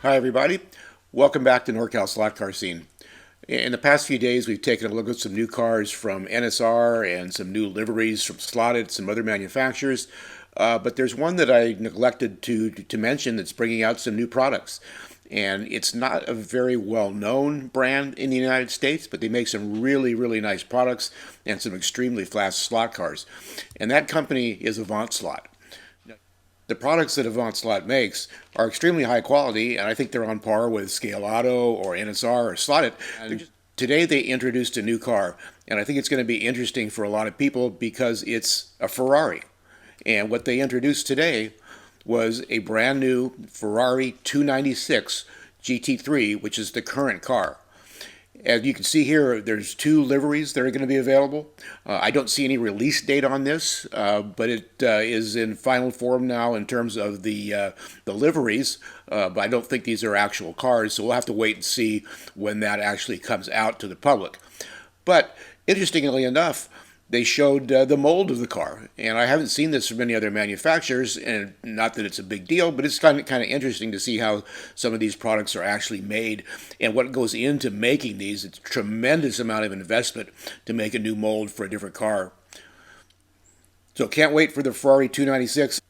Hi everybody, welcome back to NorCal Slot Car Scene. In the past few days we've taken a look at some new cars from NSR and some new liveries from Slotted, some other manufacturers, but there's one that I neglected to mention that's bringing out some new products. And it's not a very well-known brand in the United States, but they make some really nice products and some extremely fast slot cars. And that company is Avant Slot. The products that Avant Slot makes are extremely high quality, and I think they're on par with Scale Auto or NSR or Slotted. Today they introduced a new car, and I think it's going to be interesting for a lot of people because it's a Ferrari. And what they introduced today was a brand new Ferrari 296 GT3, which is the current car. As you can see here, there's two liveries that are going to be available. I don't see any release date on this, but it is in final form now in terms of the liveries. But I don't think these are actual cars, so we'll have to wait and see when that actually comes out to the public. But interestingly enough, they showed the mold of the car, and I haven't seen this from any other manufacturers, and not that it's a big deal, but it's kind of interesting to see how some of these products are actually made and what goes into making these. It's a tremendous amount of investment to make a new mold for a different car. So can't wait for the Ferrari 296.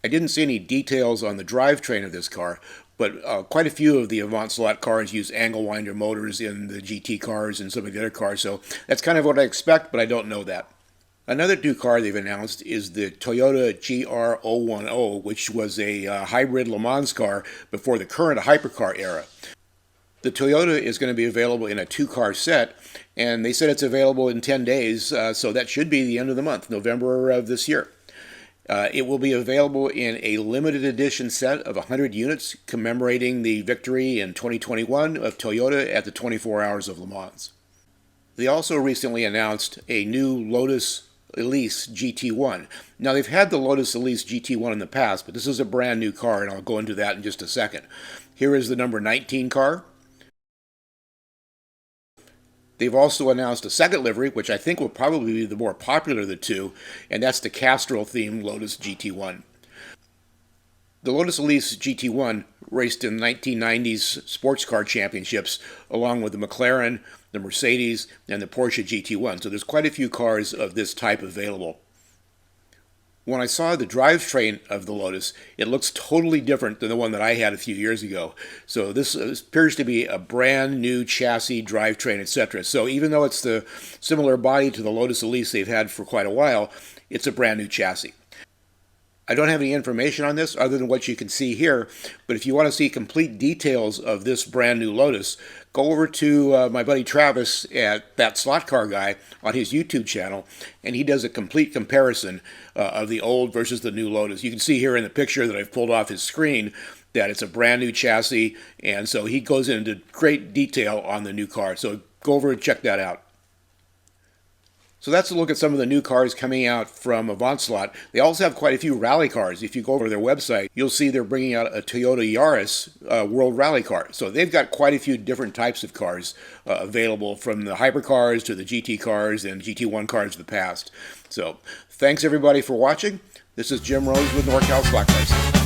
I didn't see any details on the drivetrain of this car, but quite a few of the Avant Slot cars use angle winder motors in the GT cars and some of the other cars, so that's kind of what I expect, but I don't know that. Another new car they've announced is the Toyota GR010, which was a hybrid Le Mans car before the current hypercar era. The Toyota is going to be available in a two-car set, and they said it's available in 10 days, so that should be the end of the month, November of this year. It will be available in a limited edition set of 100 units commemorating the victory in 2021 of Toyota at the 24 Hours of Le Mans. They also recently announced a new Lotus Elise GT1. Now, they've had the Lotus Elise GT1 in the past, but this is a brand new car, and I'll go into that in just a second. Here is the number 19 car. They've also announced a second livery, which I think will probably be the more popular of the two, and that's the Castrol-themed Lotus GT1. The Lotus Elise GT1 raced in the 1990s sports car championships, along with the McLaren, the Mercedes, and the Porsche GT1. So there's quite a few cars of this type available. When I saw the drivetrain of the Lotus, it looks totally different than the one that I had a few years ago. So this appears to be a brand new chassis, drivetrain, etc. So even though it's the similar body to the Lotus Elise they've had for quite a while, it's a brand new chassis. I don't have any information on this other than what you can see here, but if you want to see complete details of this brand new Lotus, go over to my buddy Travis at That Slot Car Guy on his YouTube channel, and he does a complete comparison of the old versus the new Lotus. You can see here in the picture that I've pulled off his screen that it's a brand new chassis, and so he goes into great detail on the new car. So go over and check that out. So that's a look at some of the new cars coming out from Avant Slot. They also have quite a few rally cars. If you go over to their website, you'll see they're bringing out a Toyota Yaris World Rally car. So they've got quite a few different types of cars available, from the hypercars to the GT cars and GT1 cars of the past. So thanks everybody for watching. This is Jim Rose with NorCal Slot Cars.